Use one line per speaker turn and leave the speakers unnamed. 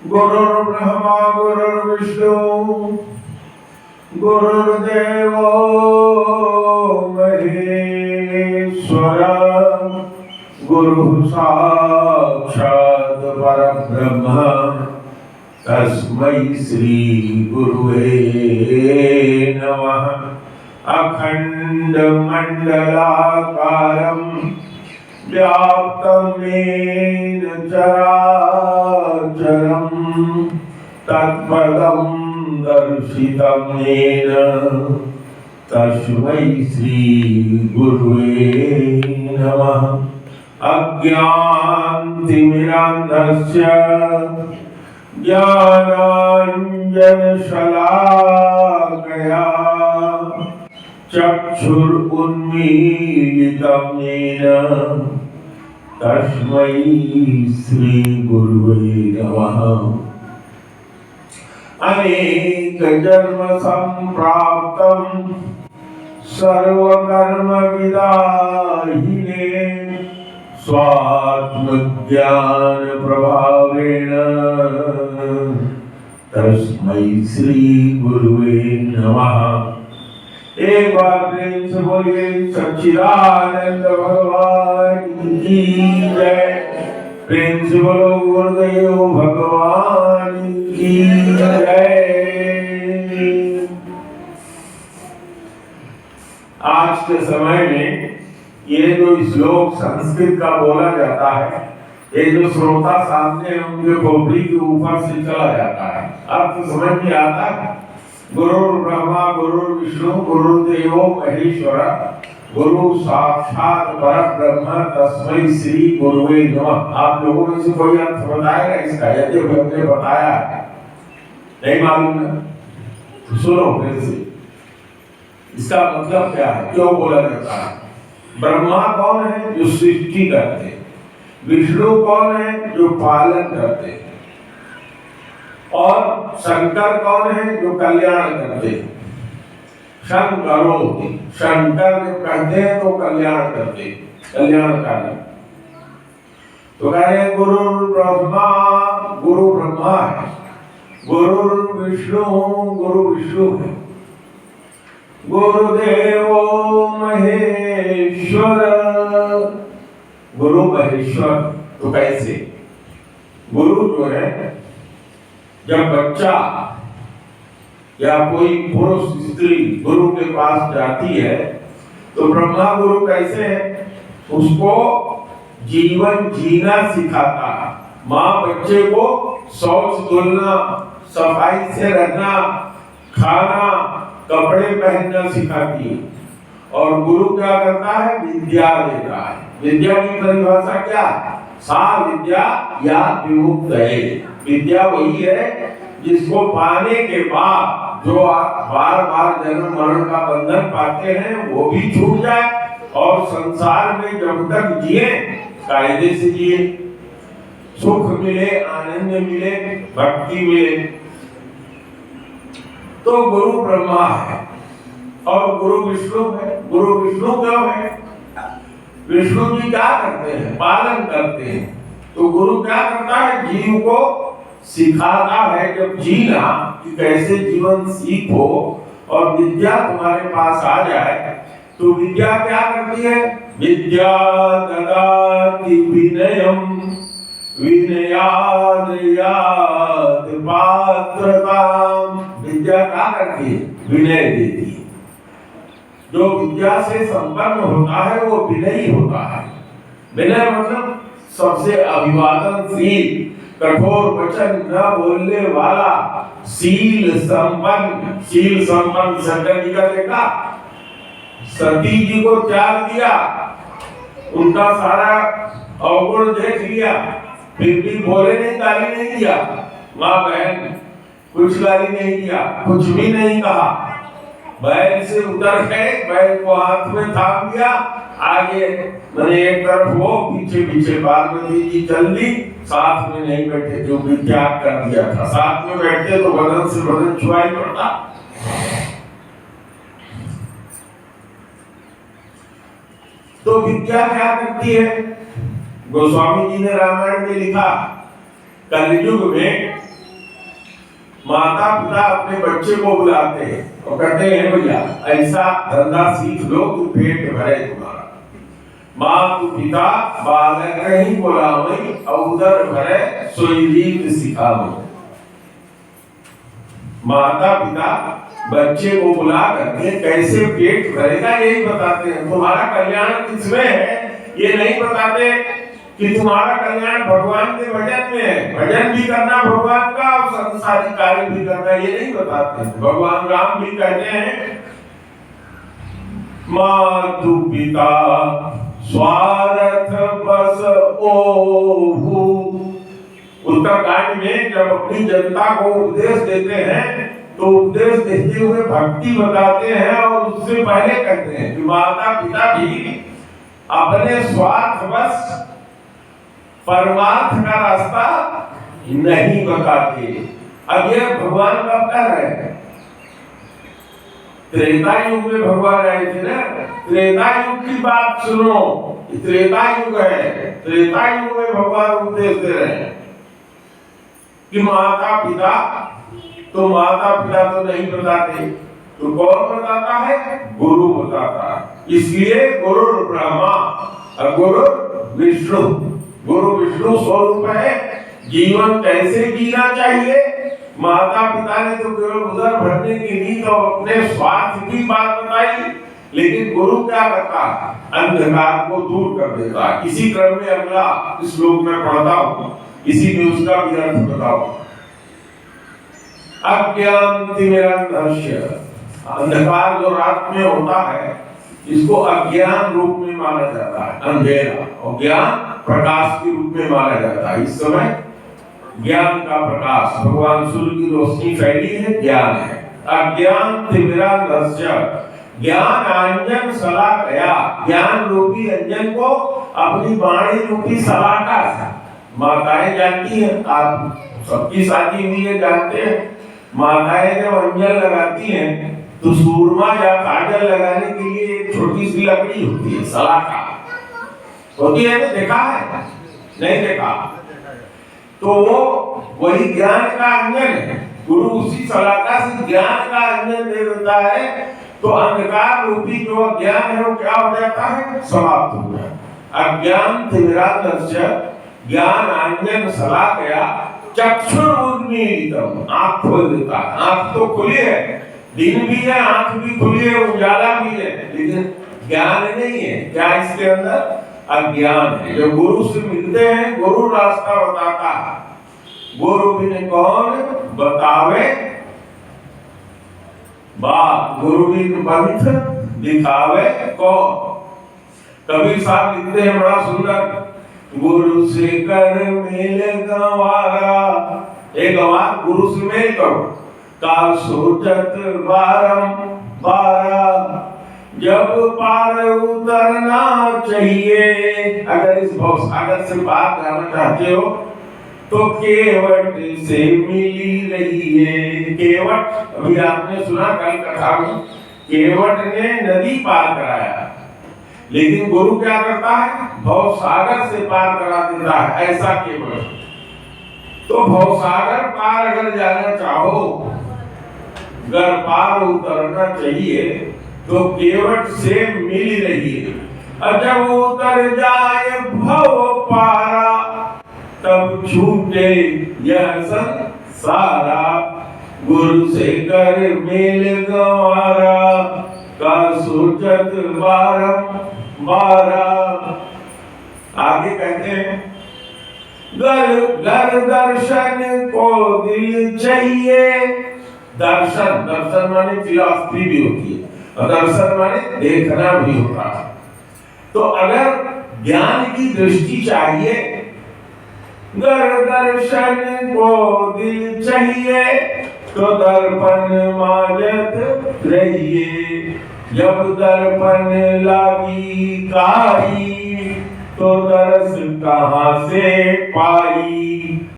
गुरुर्ब्रह्मा गुरुर्विष्णु गुरुर्देवो महेश्वर गुरुः साक्षात् परब्रह्म तस्मै श्री गुरुवे नमः। अखंड मंडलाकारं व्याप्तं येन चराचरं तत्पदं दर्शितं येन तस्मै श्री गुरुवे नमः। अज्ञानतिमिरान्धस्य ज्ञानाञ्जनशलाकया चक्षुरुन्मीलितं येन तस्मै श्री गुरुवे नमः। अनेक जन्म संप्राप्तं सर्वकर्म विदाहिने स्वात्मज्ञान प्रभावेण तस्मै श्री गुरुवे नमः। एक बार प्रेम से बोलिए सच्चिदानंद भगवान की जय। प्रेम से बोलो गुरुदेव भगवान की जय। आज के समय में ये जो श्लोक संस्कृत का बोला जाता है, ये जो श्रोता सामने उनके खोपड़ी के ऊपर से चला जाता है, अर्थ समझ में आता है। गुरुर्ब्रह्मा गुरुर्विष्णु गुरुर्देवो महेश्वर गुरु साक्षात परब्रह्म तस्मै श्री गुरुवे नमः। आप लोगों में से कोई अर्थ बताएगा इसका? यदि हमने बताया नहीं मालूम है तो सुनो फिर से, इसका मतलब क्या है, क्यों बोला जाता है? ब्रह्मा कौन है? जो सृष्टि करते हैं। विष्णु कौन है? जो पालन करते हैं। और शंकर कौन है? जो कल्याण करते हैं। शंकरो, शंकर जब कहते हैं तो कल्याण करते हैं, कल्याणकारी। तो कह रहे हैं गुरु ब्रह्मा, गुरु ब्रह्मा है। गुरु विष्णु, गुरु विष्णु है। गुरुदेवो महेश्वर, गुरु महेश्वर। तो कैसे? गुरु जो है, जब बच्चा या कोई पुरुष स्त्री गुरु के पास जाती है तो ब्रह्मा गुरु कैसे है? उसको जीवन जीना सिखाता है। माँ बच्चे को शौच धुलना, सफाई से रहना, खाना, कपड़े पहनना सिखाती है। और गुरु क्या करता है? विद्या देता है। विद्या की परिभाषा क्या? सा विद्या या विमुक्त है। विद्या वही है जिसको पाने के बाद जो बार बार जन्म मरण का बंधन पाते हैं वो भी छूट जाए और संसार में जब तक जिए कायदे से जिए, सुख मिले, आनंद मिले, भक्ति मिले। तो गुरु ब्रह्मा है और गुरु विष्णु है। गुरु विष्णु क्यों है? विष्णु जी क्या करते हैं? पालन करते हैं। तो गुरु क्या करता है? जीव को सिखाता है जब जीना कि कैसे जीवन सीखो और विद्या तुम्हारे पास आ जाए। तो विद्या क्या करती है? विद्या ददाति विनयम विनयाद याद पात्रताम। विद्या क्या करती है? विनय देती है। जो विद्या से संपन्न होता है वो विनयी होता है। विनय मतलब सबसे अभिवादनशील, कठोर वचन न बोलने वाला, शील संपन्न। शील संपन्न शंकर जी का देखा, सती जी को त्याग दिया, उनका सारा अवगुण देख लिया, फिर भी बोले नहीं, गाली नहीं दिया। माँ बहन कुछ गाली नहीं दिया, कुछ भी नहीं कहा। बैल से उतर गए, बैल को हाथ में थाम दिया, आगे मैंने एक तरफ वो, पीछे पीछे पार्वती जी चल दी। साथ में नहीं बैठे क्योंकि त्याग कर दिया था। साथ में बैठते तो बदन से बदन छुआई पड़ता। तो विद्या क्या करती है? गोस्वामी जी ने रामायण में लिखा, कलयुग में माता पिता अपने बच्चे को बुलाते हैं और कहते हैं भैया ऐसा धंधा सीख लो कि पेट भरे तुम्हारा। मातु पिता बालक नहीं बुलावई और उदर भरे सोई रीत सिखावई। माता पिता बच्चे को बुला करके कैसे पेट भरेगा यही बताते हैं। तुम्हारा कल्याण किसमें है ये नहीं बताते कि तुम्हारा कल्याण भगवान के भजन में है। भजन भी करना भगवान का और संसारिक कार्य भी करना ये नहीं बताते। भगवान राम भी कहते हैं मातु पिता स्वार्थ बस ओहु। उत्तरकांड में जब अपनी जनता को उपदेश देते हैं तो उपदेश देते हुए भक्ति बताते हैं और उससे पहले कहते हैं कि माता पिता भी अपने स्वार्थ बस परमार्थ का रास्ता नहीं बताते। अब यह भगवान कब कह रहे हैं? त्रेता युग में भगवान आए थे ना। त्रेता युग की बात सुनो, त्रेता युग है। त्रेता युग में भगवान उपदेश दे रहे हैं कि माता पिता तो नहीं बताते, तो कौन बताता है? गुरु बताता है। इसलिए गुरु ब्रह्मा और गुरु विष्णु। गुरु विष्णु स्वरूप है। जीवन कैसे जीना चाहिए? माता पिता ने तो केवल उधर भरने की नीति और अपने स्वार्थ की बात बताई, लेकिन गुरु क्या करता है? अंधकार को दूर कर देता है। इसी क्रम में अगला श्लोक में पढ़ता हूँ, इसी में उसका भी अर्थ बताओ। अज्ञानतिमिरन्धस्य, अंधकार जो रात में होता है इसको अज्ञान रूप में माना जाता है, अंधेरा, और ज्ञान प्रकाश के रूप में माना जाता है। इस समय ज्ञान का प्रकाश, भगवान सूर्य की रोशनी फैली है, ज्ञान है। अज्ञानतिमिरन्धस्य ज्ञान अंजन शलाकया, ज्ञान रूपी अंजन को अपनी वाणी रूपी शलाका से, माताएं जानती हैं, आप सबकी शादी हुई है जानते हैं, माताएं जब अंजन लगाती हैं तो सूरमा या काजल लगाने के लिए एक छोटी सी लकड़ी होती है, सलाका होती है। देखा है? नहीं देखा? तो वो वही ज्ञान का अंजन है। गुरु उसी सलाका से ज्ञान का अंजन दे देता है, तो अंधकार रूपी जो ज्ञान है वो क्या हो जाता है? समाप्त हो जाता है। अज्ञानतिमिरन्धस्य ज्ञान अंजन शलाकया चक्षुरुन्मीलितम्, आँख खोल देता है। आँख तो खुली है, दिन भी है, आँख भी खुली है, उजाला भी है, लेकिन ज्ञान नहीं है। क्या इसके अंदर? अज्ञान है। जब गुरु से मिलते हैं, गुरु रास्ता बताता है। गुरु बिन कौन बतावे बात, गुरु बिन पंथ दिखावे कौन। कबीर साहब लिखते हैं बड़ा सुंदर, गुरु से कर मेल गंवारा, एक गंवार गुरु से मेल करो, काल सोचत बारंबारा, जब पार उतरना चाहिए। अगर इस भवसागर से पार करना चाहते हो तो केवट से मिली रही है। केवट, अभी आपने सुना कल कथा में, केवट ने नदी पार कराया, लेकिन गुरु क्या करता है? भवसागर से पार करा देता है। ऐसा केवट। तो भवसागर पार अगर जाना चाहो, अगर पार उतरना चाहिए तो केवट से मिल रही है। और जब उतर जाए भव पारा तब छूटे यह संसारा। गुरु से कर मेल गंवारा, का सोचत बारंबारा। आगे कहते हैं घर दर्शन को दिल चाहिए। दर्शन, दर्शन माने फिलॉसफी भी होती है, और दर्शन माने देखना भी होता है। तो अगर ज्ञान की दृष्टि चाहिए, घर दर्शन को दिल चाहिए, तो दर्पण माजत रहिए। जब दर्पण लागी कारी, तो दर्श कहाँ से पाई।